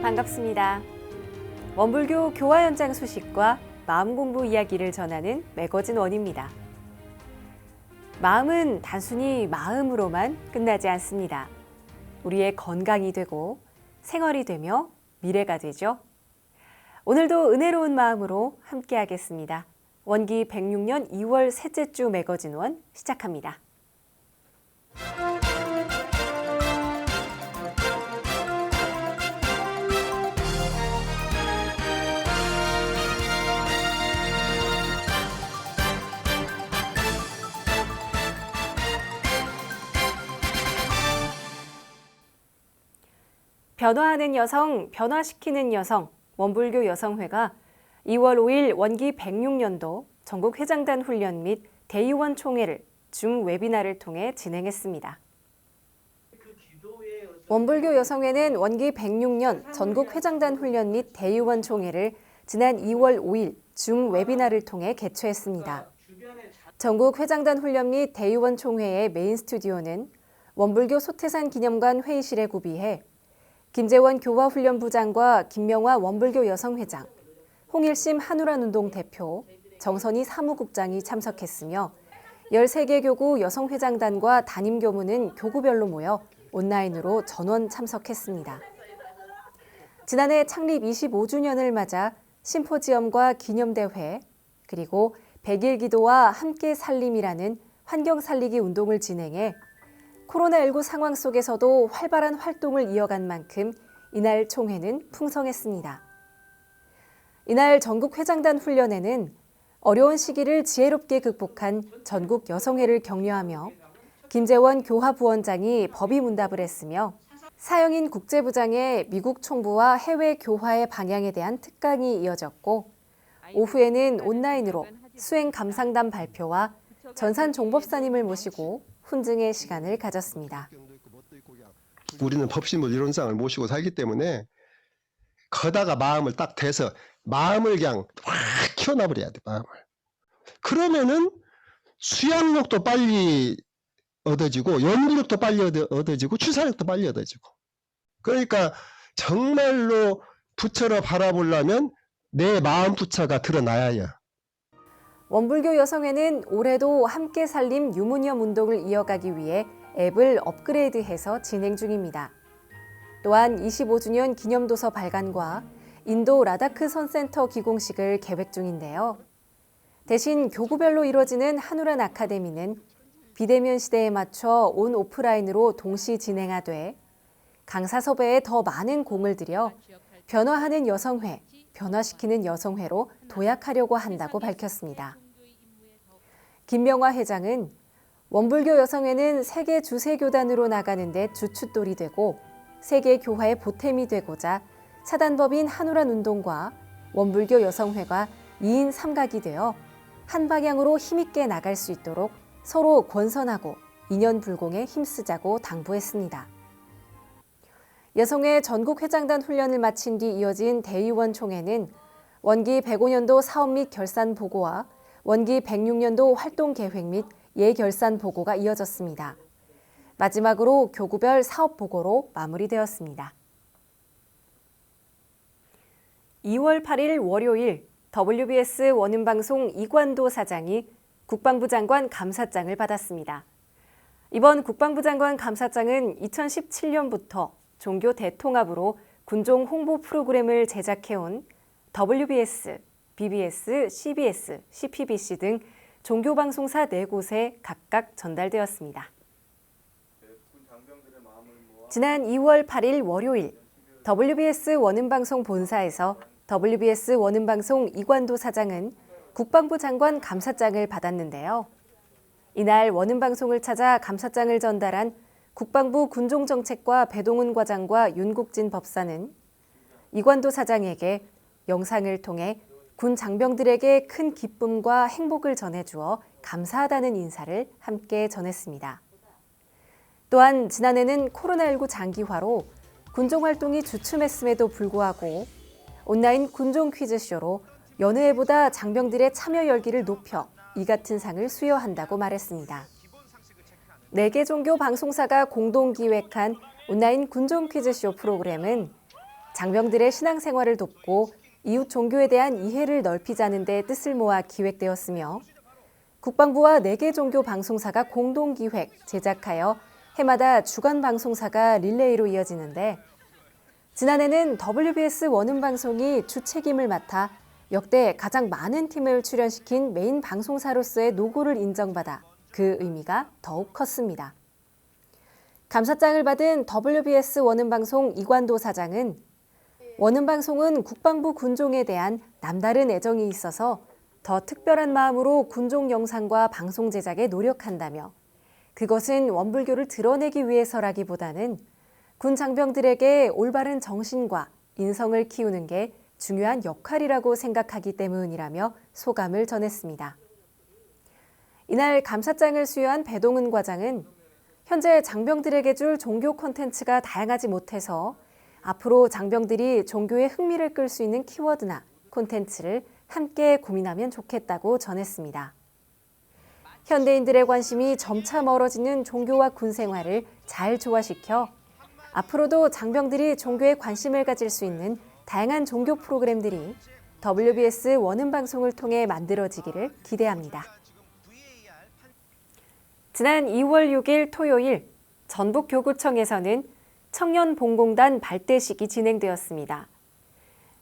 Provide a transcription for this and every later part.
반갑습니다. 원불교 교화 현장 소식과 마음 공부 이야기를 전하는 매거진 원입니다. 마음은 단순히 마음으로만 끝나지 않습니다. 우리의 건강이 되고 생활이 되며 미래가 되죠. 오늘도 은혜로운 마음으로 함께하겠습니다. 원기 106년 2월 셋째 주 매거진 원 시작합니다. 변화하는 여성, 변화시키는 여성, 원불교 여성회가 2월 5일 원기 106년도 전국회장단 훈련 및 대의원 총회를 줌 웨비나를 통해 진행했습니다. 원불교 여성회는 원기 106년 전국회장단 훈련 및 대의원 총회를 지난 2월 5일 줌 웨비나를 통해 개최했습니다. 전국회장단 훈련 및 대의원 총회의 메인 스튜디오는 원불교 소태산 기념관 회의실에 구비해 김재원 교화훈련부장과 김명화 원불교 여성회장, 홍일심 한우란운동 대표, 정선희 사무국장이 참석했으며 13개 교구 여성회장단과 담임교무는 교구별로 모여 온라인으로 전원 참석했습니다. 지난해 창립 25주년을 맞아 심포지엄과 기념대회, 그리고 100일 기도와 함께 살림이라는 환경 살리기 운동을 진행해 코로나19 상황 속에서도 활발한 활동을 이어간 만큼 이날 총회는 풍성했습니다. 이날 전국회장단 훈련에는 어려운 시기를 지혜롭게 극복한 전국 여성회를 격려하며 김재원 교화부원장이 법의문답을 했으며 사영인 국제부장의 미국 총부와 해외 교화의 방향에 대한 특강이 이어졌고 오후에는 온라인으로 수행 감상담 발표와 전산 종법사님을 모시고 훈증의 시간을 가졌습니다. 우리는 법신물 이론상을 모시고 살기 때문에 거다가 마음을 딱 대서 마음을 그냥 확 키워놔버려야 돼. 마음을. 그러면은 수양력도 빨리 얻어지고 연구력도 빨리 얻어지고 추사력도 빨리 얻어지고. 그러니까 정말로 부처로 바라보려면 내 마음 부처가 드러나야 해요. 원불교 여성회는 올해도 함께 살림 유무념 운동을 이어가기 위해 앱을 업그레이드해서 진행 중입니다. 또한 25주년 기념도서 발간과 인도 라다크 선센터 기공식을 계획 중인데요. 대신 교구별로 이뤄지는 한우란 아카데미는 비대면 시대에 맞춰 온 오프라인으로 동시 진행하되 강사 섭외에 더 많은 공을 들여 변화하는 여성회, 변화시키는 여성회로 도약하려고 한다고 밝혔습니다. 김명화 회장은 원불교 여성회는 세계 주세교단으로 나가는 데 주춧돌이 되고 세계 교화의 보탬이 되고자 사단법인 한우란 운동과 원불교 여성회가 2인 3각이 되어 한 방향으로 힘있게 나갈 수 있도록 서로 권선하고 인연불공에 힘쓰자고 당부했습니다. 여성회 전국회장단 훈련을 마친 뒤 이어진 대의원 총회는 원기 105년도 사업 및 결산 보고와 원기 106년도 활동 계획 및 예결산 보고가 이어졌습니다. 마지막으로 교구별 사업 보고로 마무리되었습니다. 2월 8일 월요일 WBS 원음방송 이관도 사장이 국방부 장관 감사장을 받았습니다. 이번 국방부 장관 감사장은 2017년부터 종교 대통합으로 군종 홍보 프로그램을 제작해온 WBS, BBS, CBS, CPBC 등 종교방송사 4곳에 각각 전달되었습니다. 지난 2월 8일 월요일 WBS 원음방송 본사에서 WBS 원음방송 이관도 사장은 국방부 장관 감사장을 받았는데요. 이날 원음방송을 찾아 감사장을 전달한 국방부 군종정책과 배동훈 과장과 윤국진 법사는 이관도 사장에게 영상을 통해 군 장병들에게 큰 기쁨과 행복을 전해주어 감사하다는 인사를 함께 전했습니다. 또한 지난해는 코로나19 장기화로 군종활동이 주춤했음에도 불구하고 온라인 군종 퀴즈쇼로 여느 해보다 장병들의 참여 열기를 높여 이 같은 상을 수여한다고 말했습니다. 4개 종교 방송사가 공동 기획한 온라인 군종 퀴즈쇼 프로그램은 장병들의 신앙생활을 돕고 이웃 종교에 대한 이해를 넓히자는 데 뜻을 모아 기획되었으며 국방부와 4개 종교 방송사가 공동 기획, 제작하여 해마다 주간 방송사가 릴레이로 이어지는데 지난해는 WBS 원음 방송이 주책임을 맡아 역대 가장 많은 팀을 출연시킨 메인 방송사로서의 노고를 인정받아 그 의미가 더욱 컸습니다. 감사장을 받은 WBS 원음방송 이관도 사장은 원음방송은 국방부 군종에 대한 남다른 애정이 있어서 더 특별한 마음으로 군종 영상과 방송 제작에 노력한다며 그것은 원불교를 드러내기 위해서라기보다는 군 장병들에게 올바른 정신과 인성을 키우는 게 중요한 역할이라고 생각하기 때문이라며 소감을 전했습니다. 이날 감사장을 수여한 배동은 과장은 현재 장병들에게 줄 종교 콘텐츠가 다양하지 못해서 앞으로 장병들이 종교에 흥미를 끌 수 있는 키워드나 콘텐츠를 함께 고민하면 좋겠다고 전했습니다. 현대인들의 관심이 점차 멀어지는 종교와 군 생활을 잘 조화시켜 앞으로도 장병들이 종교에 관심을 가질 수 있는 다양한 종교 프로그램들이 WBS 원음방송을 통해 만들어지기를 기대합니다. 지난 2월 6일 토요일 전북교구청에서는 청년봉공단 발대식이 진행되었습니다.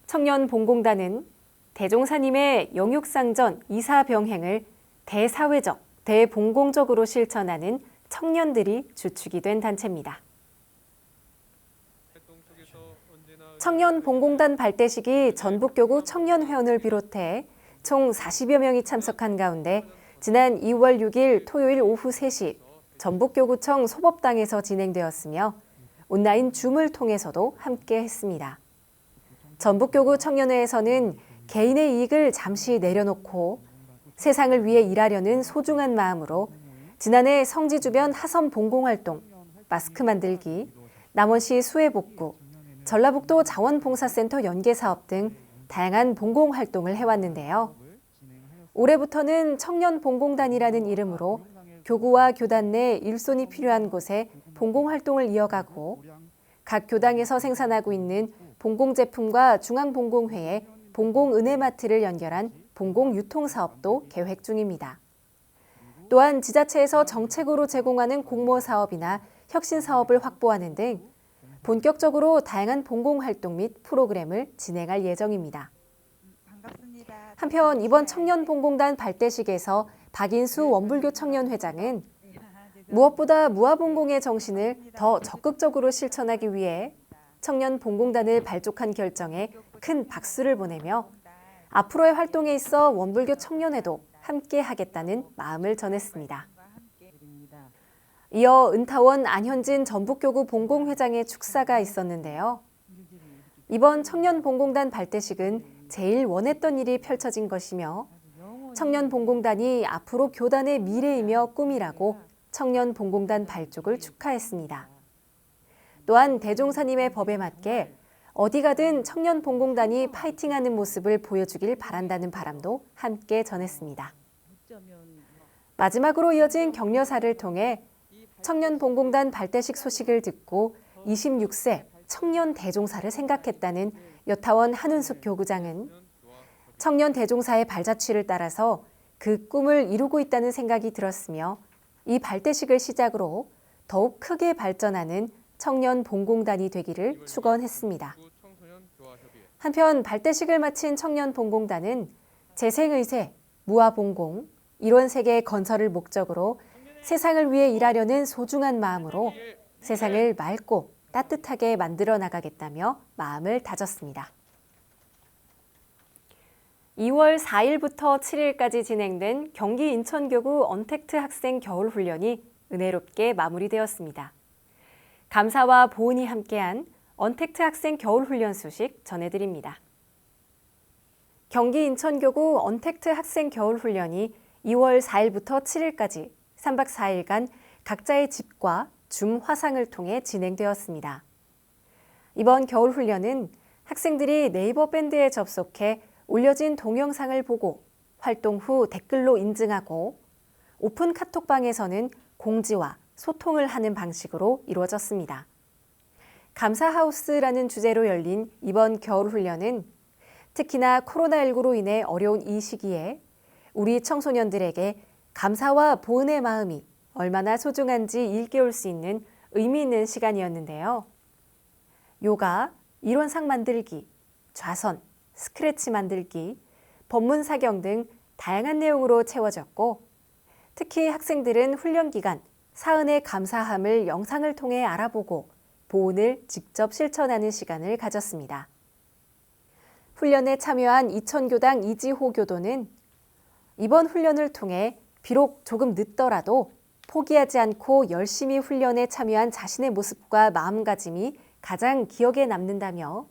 청년봉공단은 대종사님의 영육상전 이사병행을 대사회적, 대봉공적으로 실천하는 청년들이 주축이 된 단체입니다. 청년봉공단 발대식이 전북교구 청년회원을 비롯해 총 40여 명이 참석한 가운데 지난 2월 6일 토요일 오후 3시 전북교구청 소법당에서 진행되었으며 온라인 줌을 통해서도 함께 했습니다. 전북교구 청년회에서는 개인의 이익을 잠시 내려놓고 세상을 위해 일하려는 소중한 마음으로 지난해 성지 주변 하선 봉공활동, 마스크 만들기, 남원시 수해복구, 전라북도 자원봉사센터 연계사업 등 다양한 봉공활동을 해왔는데요. 올해부터는 청년봉공단이라는 이름으로 교구와 교단 내 일손이 필요한 곳에 봉공활동을 이어가고 각 교당에서 생산하고 있는 봉공제품과 중앙봉공회의 봉공은혜마트를 연결한 봉공유통사업도 계획 중입니다. 또한 지자체에서 정책으로 제공하는 공모사업이나 혁신사업을 확보하는 등 본격적으로 다양한 봉공활동 및 프로그램을 진행할 예정입니다. 한편 이번 청년봉공단 발대식에서 박인수 원불교 청년회장은 무엇보다 무아봉공의 정신을 더 적극적으로 실천하기 위해 청년봉공단을 발족한 결정에 큰 박수를 보내며 앞으로의 활동에 있어 원불교 청년회도 함께 하겠다는 마음을 전했습니다. 이어 은타원 안현진 전북교구 봉공회장의 축사가 있었는데요. 이번 청년봉공단 발대식은 제일 원했던 일이 펼쳐진 것이며 청년봉공단이 앞으로 교단의 미래이며 꿈이라고 청년봉공단 발족을 축하했습니다. 또한 대종사님의 법에 맞게 어디 가든 청년봉공단이 파이팅하는 모습을 보여주길 바란다는 바람도 함께 전했습니다. 마지막으로 이어진 격려사를 통해 청년봉공단 발대식 소식을 듣고 26세 청년 대종사를 생각했다는 여타원 한은숙 교구장은 청년 대종사의 발자취를 따라서 그 꿈을 이루고 있다는 생각이 들었으며 이 발대식을 시작으로 더욱 크게 발전하는 청년 봉공단이 되기를 축원했습니다. 한편 발대식을 마친 청년 봉공단은 재생의세, 무아봉공, 일원세계 건설을 목적으로 세상을 위해 일하려는 소중한 마음으로 세상을 맑고 따뜻하게 만들어 나가겠다며 마음을 다졌습니다. 2월 4일부터 7일까지 진행된 경기 인천교구 언택트 학생 겨울훈련이 은혜롭게 마무리되었습니다. 감사와 보은이 함께한 언택트 학생 겨울훈련 소식 전해드립니다. 경기 인천교구 언택트 학생 겨울훈련이 2월 4일부터 7일까지 3박 4일간 각자의 집과 줌 화상을 통해 진행되었습니다. 이번 겨울훈련은 학생들이 네이버 밴드에 접속해 올려진 동영상을 보고 활동 후 댓글로 인증하고 오픈 카톡방에서는 공지와 소통을 하는 방식으로 이루어졌습니다. 감사하우스라는 주제로 열린 이번 겨울 훈련은 특히나 코로나19로 인해 어려운 이 시기에 우리 청소년들에게 감사와 보은의 마음이 얼마나 소중한지 일깨울 수 있는 의미 있는 시간이었는데요. 요가, 이론상 만들기, 좌선, 스크래치 만들기, 법문 사경 등 다양한 내용으로 채워졌고, 특히 학생들은 훈련 기간 사은의 감사함을 영상을 통해 알아보고 보온을 직접 실천하는 시간을 가졌습니다. 훈련에 참여한 이천교당 이지호 교도는 이번 훈련을 통해 비록 조금 늦더라도 포기하지 않고 열심히 훈련에 참여한 자신의 모습과 마음가짐이 가장 기억에 남는다며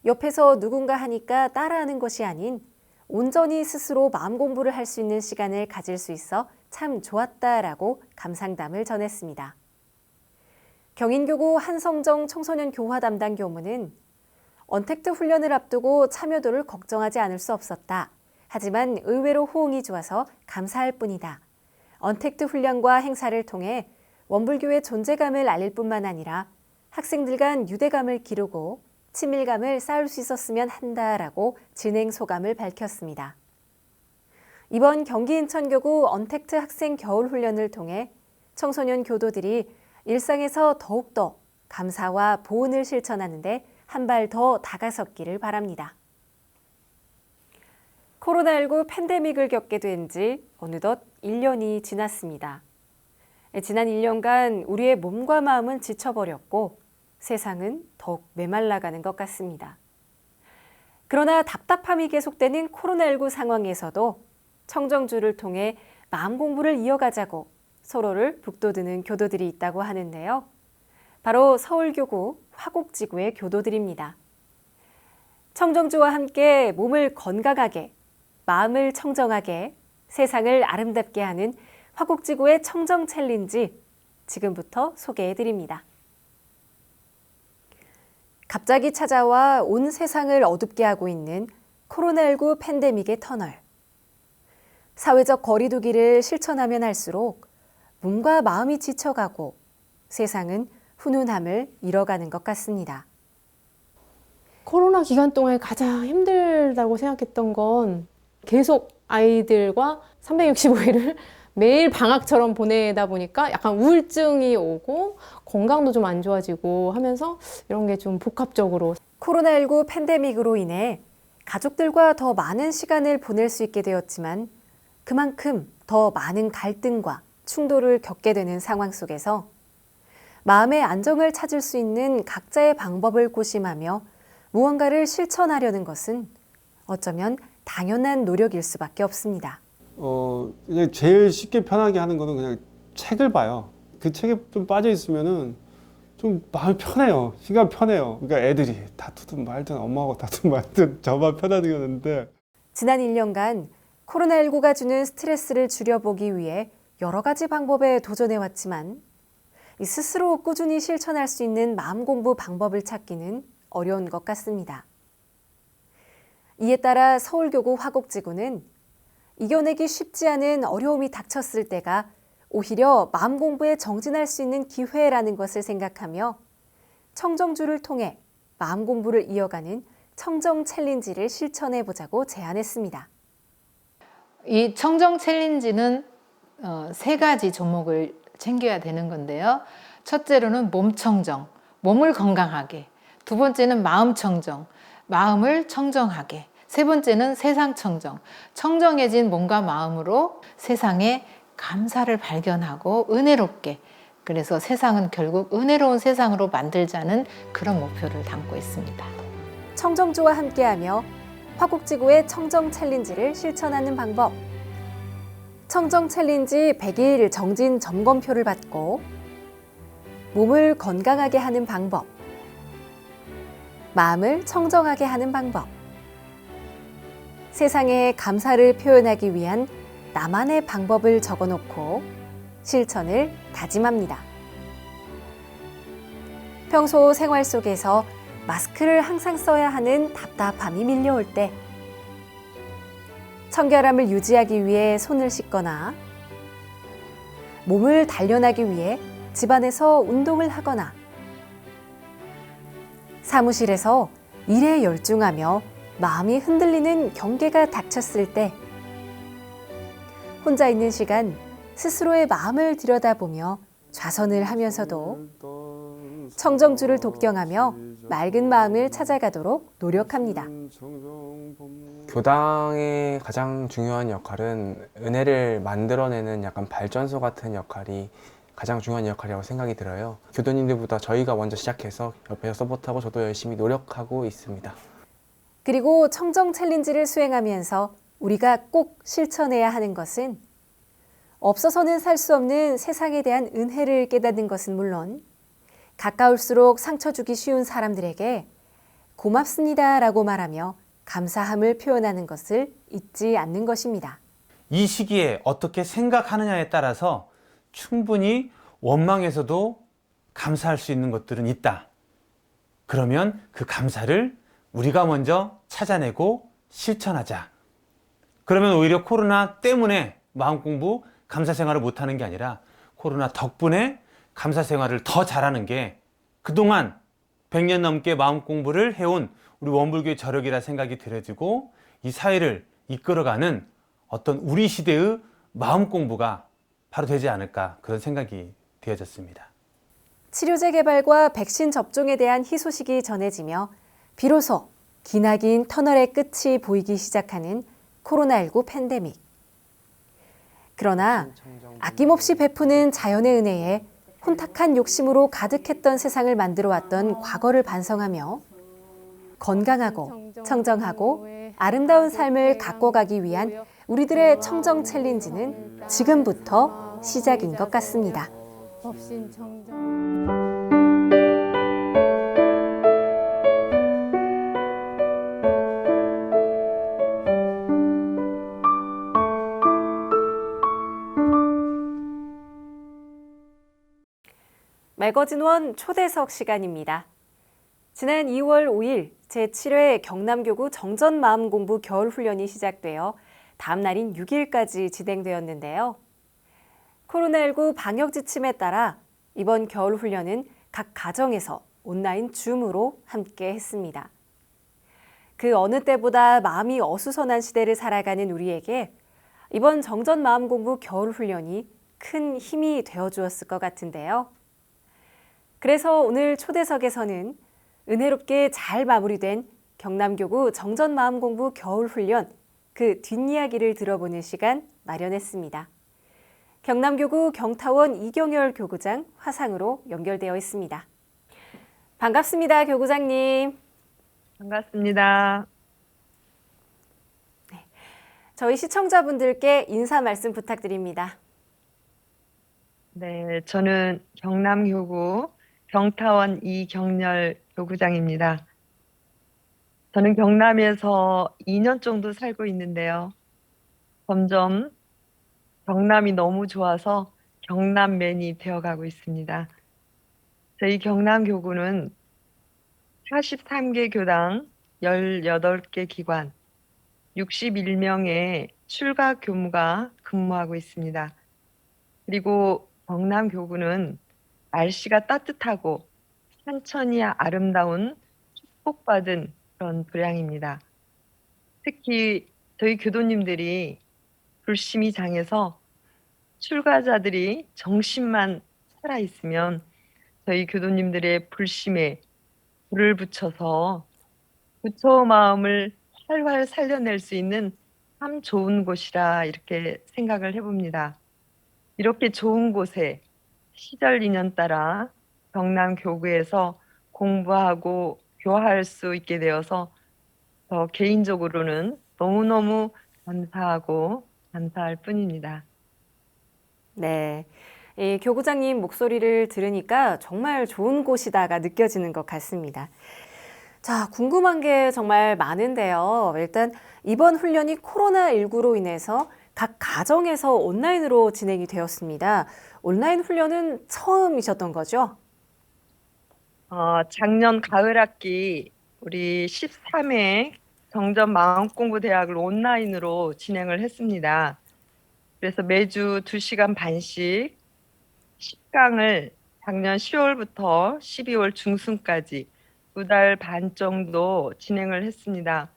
옆에서 누군가 하니까 따라하는 것이 아닌 온전히 스스로 마음 공부를 할 수 있는 시간을 가질 수 있어 참 좋았다라고 감상담을 전했습니다. 경인교구 한성정 청소년 교화 담당 교무는 언택트 훈련을 앞두고 참여도를 걱정하지 않을 수 없었다. 하지만 의외로 호응이 좋아서 감사할 뿐이다. 언택트 훈련과 행사를 통해 원불교의 존재감을 알릴 뿐만 아니라 학생들 간 유대감을 기르고 친밀감을 쌓을 수 있었으면 한다라고 진행 소감을 밝혔습니다. 이번 경기 인천교구 언택트 학생 겨울훈련을 통해 청소년 교도들이 일상에서 더욱더 감사와 보은을 실천하는데 한 발 더 다가섰기를 바랍니다. 코로나19 팬데믹을 겪게 된 지 어느덧 1년이 지났습니다. 지난 1년간 우리의 몸과 마음은 지쳐버렸고 세상은 더욱 메말라가는 것 같습니다. 그러나 답답함이 계속되는 코로나19 상황에서도 청정주를 통해 마음 공부를 이어가자고 서로를 북돋우는 교도들이 있다고 하는데요. 바로 서울교구 화곡지구의 교도들입니다. 청정주와 함께 몸을 건강하게, 마음을 청정하게, 세상을 아름답게 하는 화곡지구의 청정 챌린지 지금부터 소개해드립니다. 갑자기 찾아와 온 세상을 어둡게 하고 있는 코로나19 팬데믹의 터널. 사회적 거리 두기를 실천하면 할수록 몸과 마음이 지쳐가고 세상은 훈훈함을 잃어가는 것 같습니다. 코로나 기간 동안 가장 힘들다고 생각했던 건 계속 아이들과 365일을 매일 방학처럼 보내다 보니까 약간 우울증이 오고 건강도 좀 안 좋아지고 하면서 이런 게 좀 복합적으로. 코로나19 팬데믹으로 인해 가족들과 더 많은 시간을 보낼 수 있게 되었지만 그만큼 더 많은 갈등과 충돌을 겪게 되는 상황 속에서 마음의 안정을 찾을 수 있는 각자의 방법을 고심하며 무언가를 실천하려는 것은 어쩌면 당연한 노력일 수밖에 없습니다. 그냥 제일 쉽게 편하게 하는 거는 그냥 책을 봐요. 그 책에 좀 빠져 있으면은 좀 마음이 편해요. 시간 편해요. 그러니까 애들이 다투든 말든 엄마하고 다투든 말든 저만 편하게. 지난 1년간 코로나19가 주는 스트레스를 줄여보기 위해 여러 가지 방법에 도전해왔지만 스스로 꾸준히 실천할 수 있는 마음 공부 방법을 찾기는 어려운 것 같습니다. 이에 따라 서울교구 화곡지구는 이겨내기 쉽지 않은 어려움이 닥쳤을 때가 오히려 마음 공부에 정진할 수 있는 기회라는 것을 생각하며 청정주를 통해 마음 공부를 이어가는 청정 챌린지를 실천해 보자고 제안했습니다. 이 청정 챌린지는 3가지 종목을 챙겨야 되는 건데요. 첫째로는 몸 청정, 몸을 건강하게. 두 번째는 마음 청정, 마음을 청정하게. 세 번째는 세상 청정, 청정해진 몸과 마음으로 세상에 감사를 발견하고 은혜롭게. 그래서 세상은 결국 은혜로운 세상으로 만들자는 그런 목표를 담고 있습니다. 청정주와 함께하며 화곡지구의 청정 챌린지를 실천하는 방법. 청정 챌린지 100일 정진 점검표를 받고 몸을 건강하게 하는 방법. 마음을 청정하게 하는 방법. 세상에 감사를 표현하기 위한 나만의 방법을 적어놓고 실천을 다짐합니다. 평소 생활 속에서 마스크를 항상 써야 하는 답답함이 밀려올 때 청결함을 유지하기 위해 손을 씻거나 몸을 단련하기 위해 집안에서 운동을 하거나 사무실에서 일에 열중하며 마음이 흔들리는 경계가 닥쳤을 때 혼자 있는 시간 스스로의 마음을 들여다보며 좌선을 하면서도 청정주를 독경하며 맑은 마음을 찾아가도록 노력합니다. 교당의 가장 중요한 역할은 은혜를 만들어내는 약간 발전소 같은 역할이 가장 중요한 역할이라고 생각이 들어요. 교도님들보다 저희가 먼저 시작해서 옆에서 서포트하고 저도 열심히 노력하고 있습니다. 그리고 청정 챌린지를 수행하면서 우리가 꼭 실천해야 하는 것은 없어서는 살 수 없는 세상에 대한 은혜를 깨닫는 것은 물론 가까울수록 상처 주기 쉬운 사람들에게 고맙습니다라고 말하며 감사함을 표현하는 것을 잊지 않는 것입니다. 이 시기에 어떻게 생각하느냐에 따라서 충분히 원망에서도 감사할 수 있는 것들은 있다. 그러면 그 감사를 우리가 먼저 찾아내고 실천하자. 그러면 오히려 코로나 때문에 마음 공부, 감사 생활을 못하는 게 아니라 코로나 덕분에 감사 생활을 더 잘하는 게 그동안 100년 넘게 마음 공부를 해온 우리 원불교의 저력이라 생각이 들어지고 이 사회를 이끌어가는 어떤 우리 시대의 마음 공부가 바로 되지 않을까 그런 생각이 되어졌습니다. 치료제 개발과 백신 접종에 대한 희소식이 전해지며 비로소 기나긴 터널의 끝이 보이기 시작하는 코로나19 팬데믹. 그러나 아낌없이 베푸는 자연의 은혜에 혼탁한 욕심으로 가득했던 세상을 만들어왔던 과거를 반성하며 건강하고 청정하고 아름다운 삶을 가꿔가기 위한 우리들의 청정 챌린지는 지금부터 시작인 것 같습니다. 법신 청정. 매거진원 초대석 시간입니다. 지난 2월 5일 제7회 경남교구 정전마음공부 겨울훈련이 시작되어 다음 날인 6일까지 진행되었는데요. 코로나19 방역 지침에 따라 이번 겨울훈련은 각 가정에서 온라인 줌으로 함께 했습니다. 그 어느 때보다 마음이 어수선한 시대를 살아가는 우리에게 이번 정전마음공부 겨울훈련이 큰 힘이 되어주었을 것 같은데요. 그래서 오늘 초대석에서는 은혜롭게 잘 마무리된 경남교구 정전마음공부 겨울훈련 그 뒷이야기를 들어보는 시간 마련했습니다. 경남교구 경타원 이경열 교구장 화상으로 연결되어 있습니다. 반갑습니다, 교구장님. 반갑습니다. 저희 시청자분들께 인사 말씀 부탁드립니다. 네, 저는 경남교구 경타원 이경열 교구장입니다. 저는 경남에서 2년 정도 살고 있는데요. 점점 경남이 너무 좋아서 경남맨이 되어가고 있습니다. 저희 경남교구는 43개 교당 18개 기관 61명의 출가 교무가 근무하고 있습니다. 그리고 경남교구는 날씨가 따뜻하고 산천이 아름다운 축복받은 그런 도량입니다. 특히 저희 교도님들이 불심이 장해서 출가자들이 정신만 살아있으면 저희 교도님들의 불심에 불을 붙여서 부처의 마음을 활활 살려낼 수 있는 참 좋은 곳이라 이렇게 생각을 해봅니다. 이렇게 좋은 곳에 시절 인연 따라 경남교구에서 공부하고 교화할 수 있게 되어서 저 개인적으로는 너무너무 감사할 뿐입니다. 네, 이 교구장님 목소리를 들으니까 정말 좋은 곳이다가 느껴지는 것 같습니다. 자, 궁금한 게 정말 많은데요. 일단 이번 훈련이 코로나19로 인해서 각 가정에서 온라인으로 진행이 되었습니다. 온라인 훈련은 처음이셨던 거죠? 작년 가을 학기 우리 13회 정전 마음공부대학을 온라인으로 진행을 했습니다. 그래서 매주 2시간 반씩 10강을 작년 10월부터 12월 중순까지 2달 반 정도 진행을 했습니다.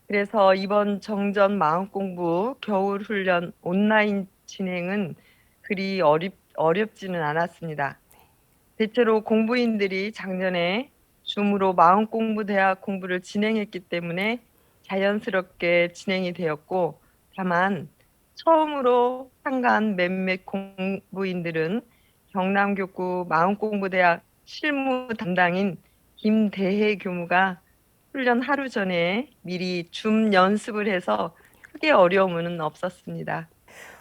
그래서 이번 정전 마음공부 겨울 훈련 온라인 진행은 그리 어렵지는 않았습니다. 대체로 공부인들이 작년에 줌으로 마음공부 대학 공부를 진행했기 때문에 자연스럽게 진행이 되었고, 다만 처음으로 참가한 몇몇 공부인들은 경남교구 마음공부대학 실무 담당인 김대혜 교무가 훈련 하루 전에 미리 줌 연습을 해서 크게 어려움은 없었습니다.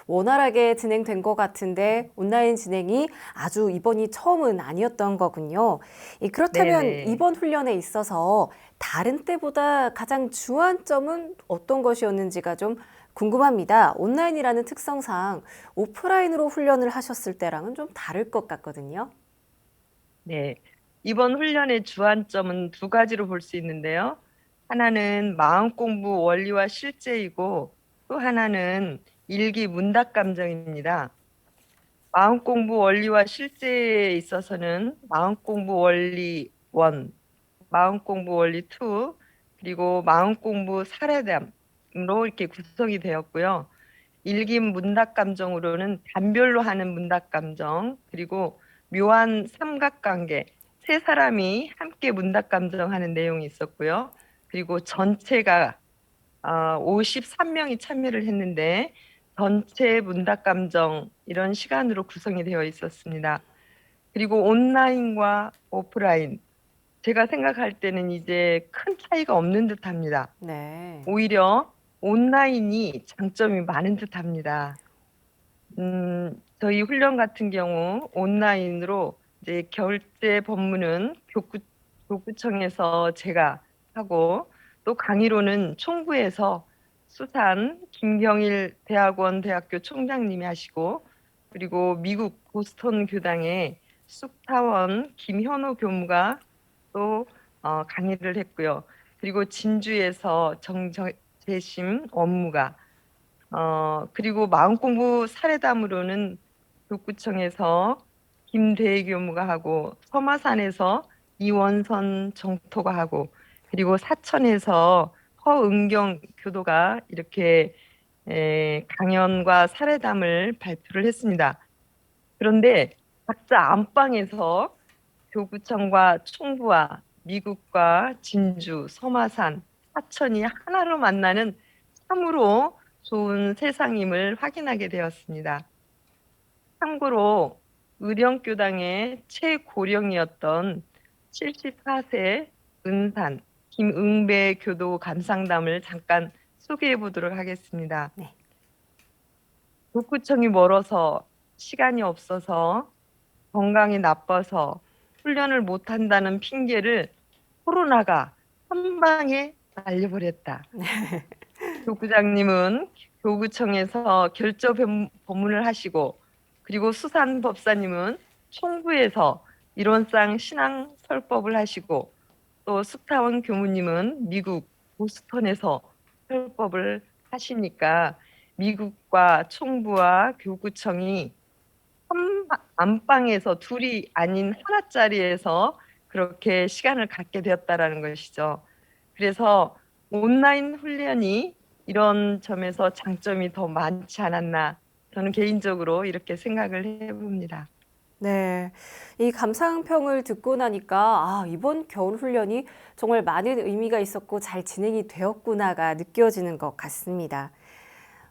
원활하게 진행된 것 같은데 온라인 진행이 아주 이번이 처음은 아니었던 거군요. 그렇다면 네네. 이번 훈련에 있어서 다른 때보다 가장 중요한 점은 어떤 것이었는지가 좀 궁금합니다. 온라인이라는 특성상 오프라인으로 훈련을 하셨을 때랑은 좀 다를 것 같거든요. 네. 이번 훈련의 주안점은 두 가지로 볼 수 있는데요. 하나는 마음 공부 원리와 실제이고 또 하나는 일기 문답 감정입니다. 마음 공부 원리와 실제에 있어서는 마음 공부 원리 1, 마음 공부 원리 2, 그리고 마음 공부 사례담으로 이렇게 구성이 되었고요. 일기 문답 감정으로는 단별로 하는 문답 감정, 그리고 묘한 삼각관계, 세 사람이 함께 문답 감정하는 내용이 있었고요. 그리고 전체가 53명이 참여를 했는데 전체 문답 감정 이런 시간으로 구성이 되어 있었습니다. 그리고 온라인과 오프라인, 제가 생각할 때는 이제 큰 차이가 없는 듯합니다. 네. 오히려 온라인이 장점이 많은 듯합니다. 저희 훈련 같은 경우 온라인으로 이제 결제 법무는 교구청에서 제가 하고, 또 강의로는 총부에서 수산 김경일 대학원 대학교 총장님이 하시고, 그리고 미국 보스턴 교당의 쑥타원 김현호 교무가 또 강의를 했고요. 그리고 진주에서 정재심 업무가, 그리고 마음공부 사례담으로는 교구청에서 김대희 교무가 하고, 서마산에서 이원선 정토가 하고, 그리고 사천에서 허은경 교도가 이렇게 강연과 사례담을 발표를 했습니다. 그런데 각자 안방에서 교구청과 총부와 미국과 진주, 서마산, 사천이 하나로 만나는 참으로 좋은 세상임을 확인하게 되었습니다. 참고로 의령교당의 최고령이었던 74세 은산 김응배 교도 감상담을 잠깐 소개해 보도록 하겠습니다. 네. 교구청이 멀어서, 시간이 없어서, 건강이 나빠서 훈련을 못한다는 핑계를 코로나가 한 방에 날려버렸다. 교구장님은 교구청에서 결조 법문을 하시고, 그리고 수산 법사님은 총부에서 이론상 신앙 설법을 하시고, 또 숙타원 교무님은 미국 보스턴에서 설법을 하시니까 미국과 총부와 교구청이 한 안방에서 둘이 아닌 하나짜리에서 그렇게 시간을 갖게 되었다라는 것이죠. 그래서 온라인 훈련이 이런 점에서 장점이 더 많지 않았나, 저는 개인적으로 이렇게 생각을 해봅니다. 네. 이 감상평을 듣고 나니까 이번 겨울 훈련이 정말 많은 의미가 있었고 잘 진행이 되었구나가 느껴지는 것 같습니다.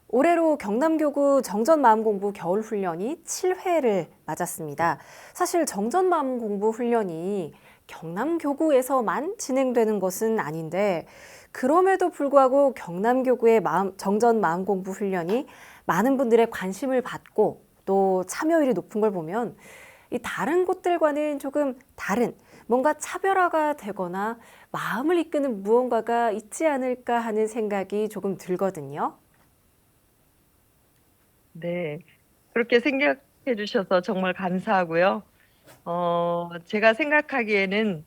올해로 경남교구 정전마음공부 겨울훈련이 7회를 맞았습니다. 사실 정전마음공부 훈련이 경남교구에서만 진행되는 것은 아닌데, 그럼에도 불구하고 경남교구의 정전마음공부 훈련이 많은 분들의 관심을 받고 또 참여율이 높은 걸 보면 이 다른 곳들과는 조금 다른, 뭔가 차별화가 되거나 마음을 이끄는 무언가가 있지 않을까 하는 생각이 조금 들거든요. 네, 그렇게 생각해 주셔서 정말 감사하고요. 제가 생각하기에는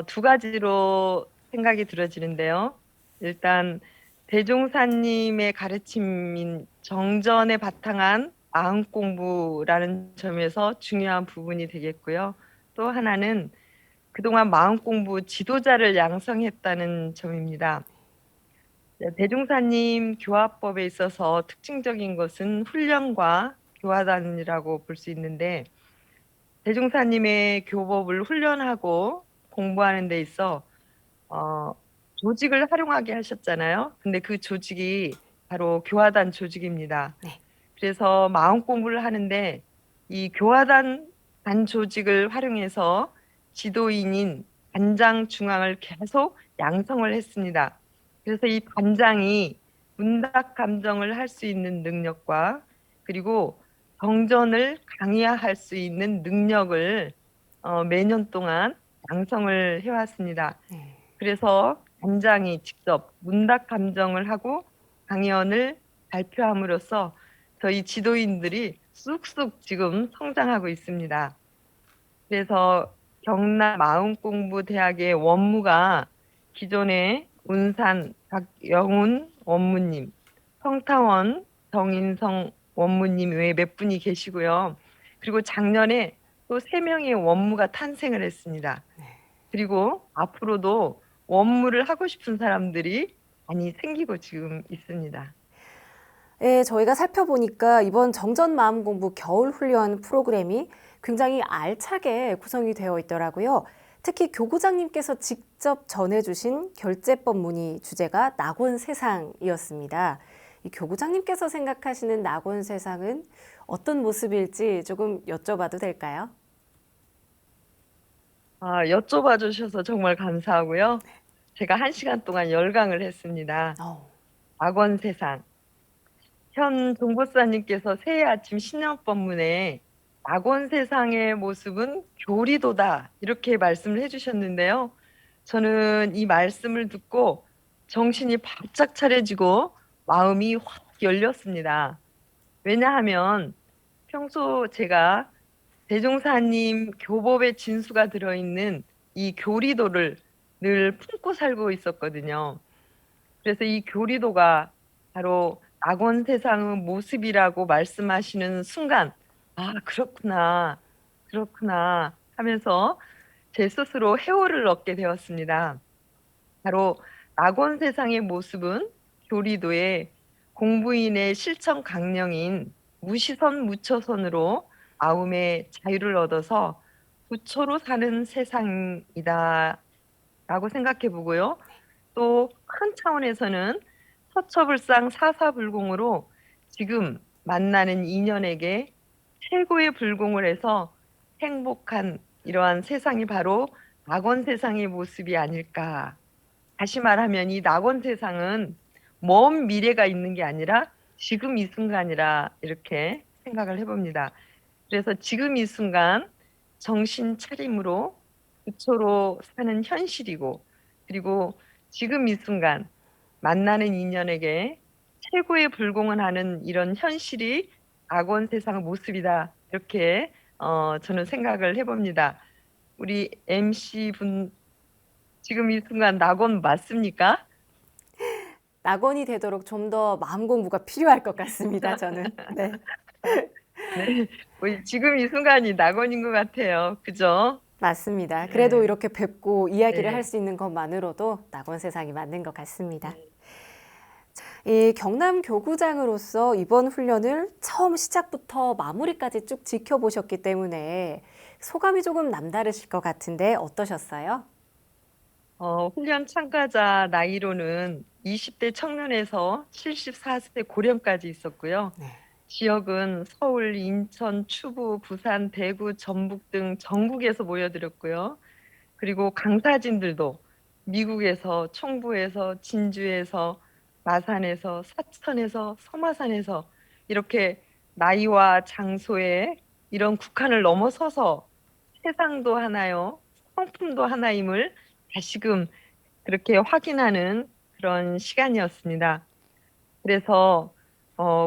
두 가지로 생각이 들어지는데요. 일단 대종사님의 가르침인 정전에 바탕한 마음 공부라는 점에서 중요한 부분이 되겠고요. 또 하나는 그동안 마음공부 지도자를 양성했다는 점입니다. 대종사님 교화법에 있어서 특징적인 것은 훈련과 교화단이라고 볼 수 있는데, 대종사님의 교법을 훈련하고 공부하는 데 있어 조직을 활용하게 하셨잖아요. 근데 그 조직이 바로 교화단 조직입니다. 네. 그래서 마음 공부를 하는데 이 교화단 단 조직을 활용해서 지도인인 단장 중앙을 계속 양성을 했습니다. 그래서 이 단장이 문답 감정을 할 수 있는 능력과 그리고 정전을 강의할 수 있는 능력을 매년 동안 양성을 해왔습니다. 네. 그래서 단장이 직접 문답 감정을 하고 강연을 발표함으로써 저희 지도인들이 쑥쑥 지금 성장하고 있습니다. 그래서 경남 마음공부대학의 원무가 기존에 운산 박영훈 원무님, 성타원 정인성 원무님 외에 몇 분이 계시고요. 그리고 작년에 또 3명의 원무가 탄생을 했습니다. 그리고 앞으로도 원무를 하고 싶은 사람들이 많이 생기고 지금 있습니다. 예, 저희가 살펴보니까 이번 정전 마음공부 겨울 훈련 프로그램이 굉장히 알차게 구성이 되어 있더라고요. 특히 교구장님께서 직접 전해주신 결제법 문의 주제가 낙원 세상이었습니다. 이 교구장님께서 생각하시는 낙원 세상은 어떤 모습일지 조금 여쭤봐도 될까요? 여쭤봐 주셔서 정말 감사하고요. 제가 1시간 동안 열강을 했습니다. 낙원 세상. 현 종보사님께서 새해 아침 신년법문에 낙원 세상의 모습은 교리도다 이렇게 말씀을 해주셨는데요. 저는 이 말씀을 듣고 정신이 바짝 차려지고 마음이 확 열렸습니다. 왜냐하면 평소 제가 대종사님 교법의 진수가 들어있는 이 교리도를 늘 품고 살고 있었거든요. 그래서 이 교리도가 바로 낙원 세상의 모습이라고 말씀하시는 순간 그렇구나 하면서 제 스스로 해오를 얻게 되었습니다. 바로 낙원 세상의 모습은 교리도의 공부인의 실천 강령인 무시선 무처선으로 마음의 자유를 얻어서 부처로 사는 세상이다 라고 생각해 보고요. 또 큰 차원에서는 서처불상 사사불공으로 지금 만나는 인연에게 최고의 불공을 해서 행복한 이러한 세상이 바로 낙원 세상의 모습이 아닐까. 다시 말하면 이 낙원 세상은 먼 미래가 있는 게 아니라 지금 이 순간이라 이렇게 생각을 해봅니다. 그래서 지금 이 순간 정신 차림으로 부처로 사는 현실이고 그리고 지금 이 순간 만나는 인연에게 최고의 불공을 하는 이런 현실이 낙원 세상의 모습이다. 이렇게 저는 생각을 해봅니다. 우리 MC분 지금 이 순간 낙원 맞습니까? 낙원이 되도록 좀 더 마음 공부가 필요할 것 같습니다, 저는. 네. 네, 지금 이 순간이 낙원인 것 같아요. 그죠? 맞습니다. 그래도 네. 이렇게 뵙고 이야기를 네. 할 수 있는 것만으로도 낙원 세상이 맞는 것 같습니다. 이 경남 교구장으로서 이번 훈련을 처음 시작부터 마무리까지 쭉 지켜보셨기 때문에 소감이 조금 남다르실 것 같은데 어떠셨어요? 훈련 참가자 나이로는 20대 청년에서 74세 고령까지 있었고요. 네. 지역은 서울, 인천, 추부, 부산, 대구, 전북 등 전국에서 모여들었고요. 그리고 강사진들도 미국에서, 청부에서, 진주에서, 마산에서, 사천에서, 서마산에서 이렇게 나이와 장소에 이런 국한을 넘어서서 세상도 하나요, 성품도 하나임을 다시금 그렇게 확인하는 그런 시간이었습니다. 그래서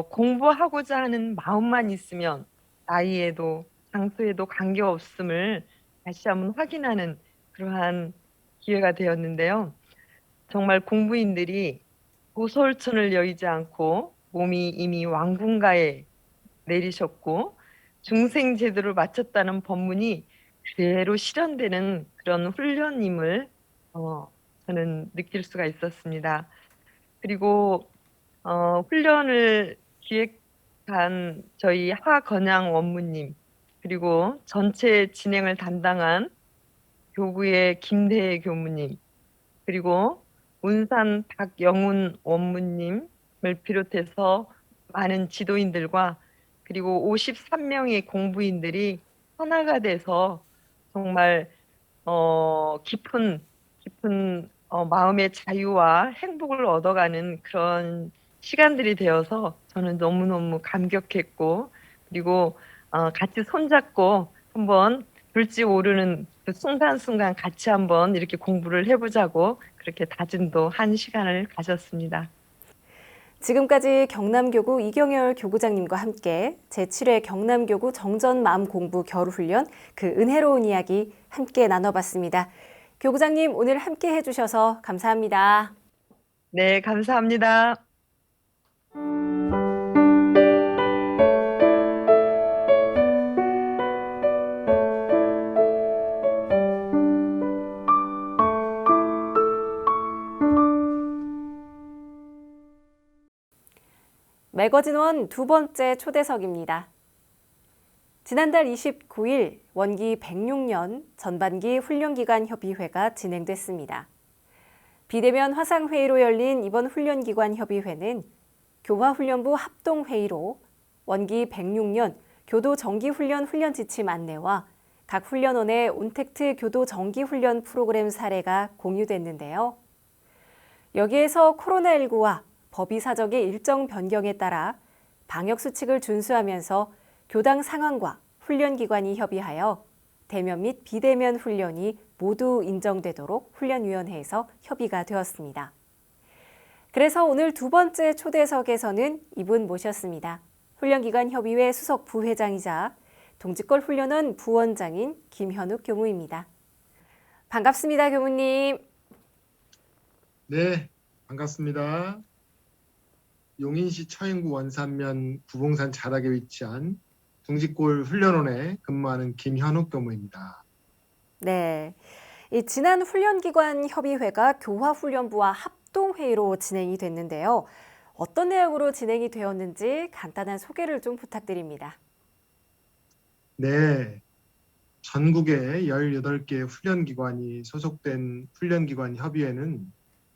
공부하고자 하는 마음만 있으면 나이에도 장소에도 관계없음을 다시 한번 확인하는 그러한 기회가 되었는데요. 정말 공부인들이 고솔천을 여의지 않고 몸이 이미 왕궁가에 내리셨고 중생제도를 마쳤다는 법문이 그대로 실현되는 그런 훈련임을 저는 느낄 수가 있었습니다. 그리고 훈련을 기획한 저희 하건양 원무님, 그리고 전체 진행을 담당한 교구의 김대혜 교무님, 그리고 운산 박영훈 원무님을 비롯해서 많은 지도인들과 그리고 53명의 공부인들이 하나가 돼서 정말 깊은 마음의 자유와 행복을 얻어가는 그런 시간들이 되어서 저는 너무너무 감격했고, 그리고 같이 손잡고 한번 될지 모르는 그 순간순간 같이 한번 이렇게 공부를 해보자고 그렇게 다짐도 한 시간을 가졌습니다. 지금까지 경남교구 이경열 교구장님과 함께 제7회 경남교구 정전 마음 공부 겨울훈련 그 은혜로운 이야기 함께 나눠봤습니다. 교구장님 오늘 함께 해주셔서 감사합니다. 네, 감사합니다. 매거진원 두 번째 초대석입니다. 지난달 29일 원기 106년 전반기 훈련기관 협의회가 진행됐습니다. 비대면 화상회의로 열린 이번 훈련기관 협의회는 교화훈련부 합동회의로 원기 106년 교도정기훈련 훈련 지침 안내와 각 훈련원의 온택트 교도 정기훈련 프로그램 사례가 공유됐는데요. 여기에서 코로나19와 법의 사정의 일정 변경에 따라 방역수칙을 준수하면서 교당 상황과 훈련기관이 협의하여 대면 및 비대면 훈련이 모두 인정되도록 훈련위원회에서 협의가 되었습니다. 그래서 오늘 두 번째 초대석에서는 이분 모셨습니다. 훈련기관협의회 수석 부회장이자 동지권 훈련원 부원장인 김현욱 교무입니다. 반갑습니다, 교무님. 네, 반갑습니다. 용인시 처인구 원산면 구봉산 자락에 위치한 둥지골 훈련원에 근무하는 김현욱 교무입니다. 네, 이 지난 훈련기관 협의회가 교화훈련부와 합동회의로 진행이 됐는데요. 어떤 내용으로 진행이 되었는지 간단한 소개를 좀 부탁드립니다. 네, 전국에 18개 훈련기관이 소속된 훈련기관 협의회는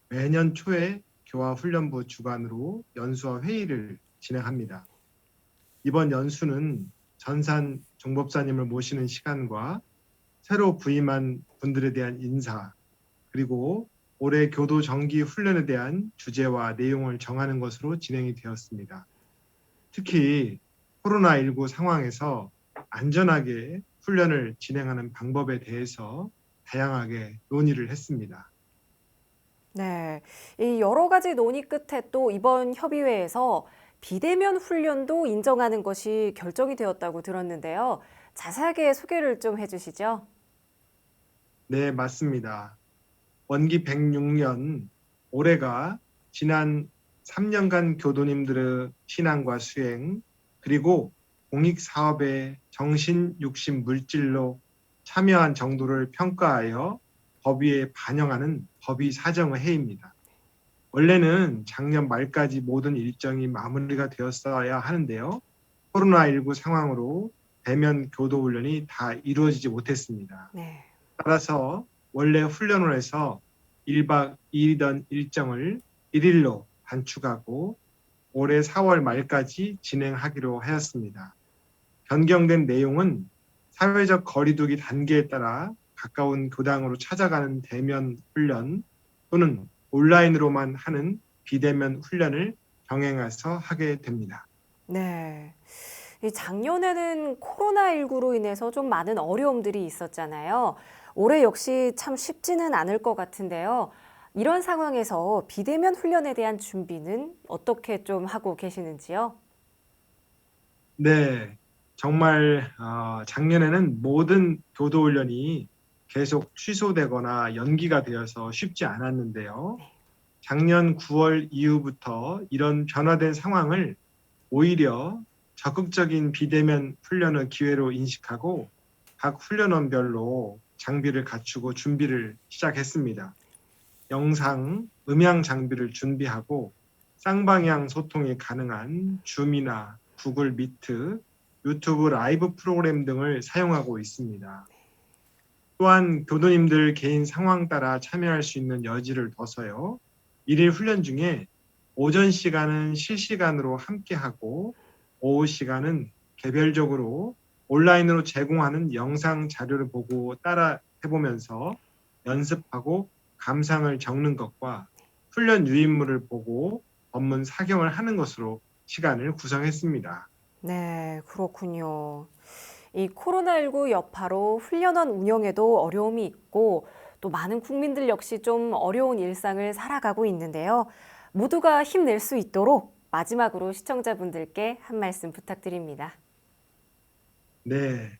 매년 초에 교화훈련부 주관으로 연수와 회의를 진행합니다. 이번 연수는 전산 종법사님을 모시는 시간과 새로 부임한 분들에 대한 인사, 그리고 올해 교도 정기 훈련에 대한 주제와 내용을 정하는 것으로 진행이 되었습니다. 특히 코로나19 상황에서 안전하게 훈련을 진행하는 방법에 대해서 다양하게 논의를 했습니다. 네, 이 여러 가지 논의 끝에 또 이번 협의회에서 비대면 훈련도 인정하는 것이 결정이 되었다고 들었는데요. 자세하게 소개를 좀 해주시죠. 네, 맞습니다. 원기 106년 올해가 지난 3년간 교도님들의 신앙과 수행, 그리고 공익사업의 정신, 육신, 물질로 참여한 정도를 평가하여 법위에 반영하는 법위 사정의 회의입니다. 원래는 작년 말까지 모든 일정이 마무리가 되었어야 하는데요. 코로나19 상황으로 대면 교도훈련이 다 이루어지지 못했습니다. 네. 따라서 원래 훈련원에서 1박 2일이던 일정을 1일로 단축하고 올해 4월 말까지 진행하기로 하였습니다. 변경된 내용은 사회적 거리두기 단계에 따라 가까운 교당으로 찾아가는 대면 훈련 또는 온라인으로만 하는 비대면 훈련을 병행해서 하게 됩니다. 네. 이 작년에는 코로나19로 인해서 좀 많은 어려움들이 있었잖아요. 올해 역시 참 쉽지는 않을 것 같은데요. 이런 상황에서 비대면 훈련에 대한 준비는 어떻게 좀 하고 계시는지요? 네, 정말 작년에는 모든 교도훈련이 계속 취소되거나 연기가 되어서 쉽지 않았는데요. 작년 9월 이후부터 이런 변화된 상황을 오히려 적극적인 비대면 훈련의 기회로 인식하고 각 훈련원별로 장비를 갖추고 준비를 시작했습니다. 영상, 음향 장비를 준비하고 쌍방향 소통이 가능한 줌이나 구글 미트, 유튜브 라이브 프로그램 등을 사용하고 있습니다. 또한 교도님들 개인 상황 따라 참여할 수 있는 여지를 둬서요. 1일 훈련 중에 오전 시간은 실시간으로 함께하고 오후 시간은 개별적으로 온라인으로 제공하는 영상 자료를 보고 따라 해보면서 연습하고 감상을 적는 것과 훈련 유인물을 보고 법문 사경을 하는 것으로 시간을 구성했습니다. 네, 그렇군요. 이 코로나19 여파로 훈련원 운영에도 어려움이 있고 또 많은 국민들 역시 좀 어려운 일상을 살아가고 있는데요. 모두가 힘낼 수 있도록 마지막으로 시청자분들께 한 말씀 부탁드립니다. 네,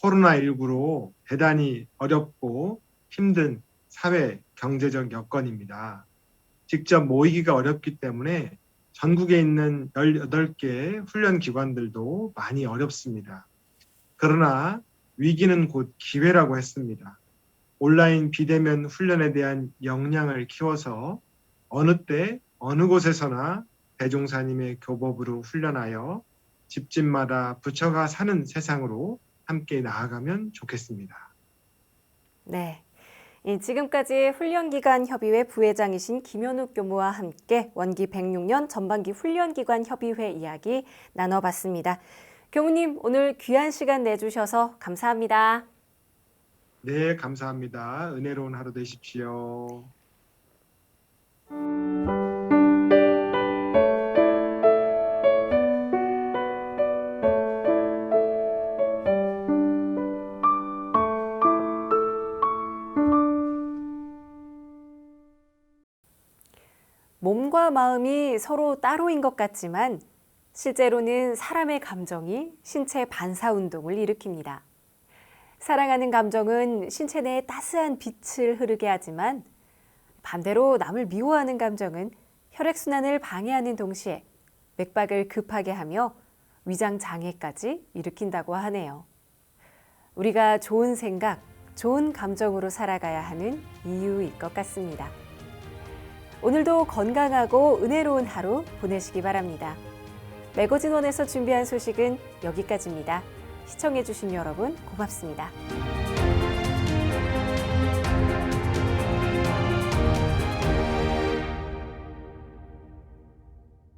코로나19로 대단히 어렵고 힘든 사회 경제적 여건입니다. 직접 모이기가 어렵기 때문에 전국에 있는 18개 훈련 기관들도 많이 어렵습니다. 그러나 위기는 곧 기회라고 했습니다. 온라인 비대면 훈련에 대한 역량을 키워서 어느 때 어느 곳에서나 대종사님의 교법으로 훈련하여 집집마다 부처가 사는 세상으로 함께 나아가면 좋겠습니다. 네. 지금까지 훈련기관협의회 부회장이신 김현욱 교무와 함께 원기 106년 전반기 훈련기관 협의회 이야기 나눠봤습니다. 교무님, 오늘 귀한 시간 내주셔서 감사합니다. 네, 감사합니다. 은혜로운 하루 되십시오. 몸과 마음이 서로 따로인 것 같지만 실제로는 사람의 감정이 신체 반사 운동을 일으킵니다. 사랑하는 감정은 신체 내에 따스한 빛을 흐르게 하지만 반대로 남을 미워하는 감정은 혈액순환을 방해하는 동시에 맥박을 급하게 하며 위장 장애까지 일으킨다고 하네요. 우리가 좋은 생각, 좋은 감정으로 살아가야 하는 이유일 것 같습니다. 오늘도 건강하고 은혜로운 하루 보내시기 바랍니다. 매거진원에서 준비한 소식은 여기까지입니다. 시청해주신 여러분 고맙습니다.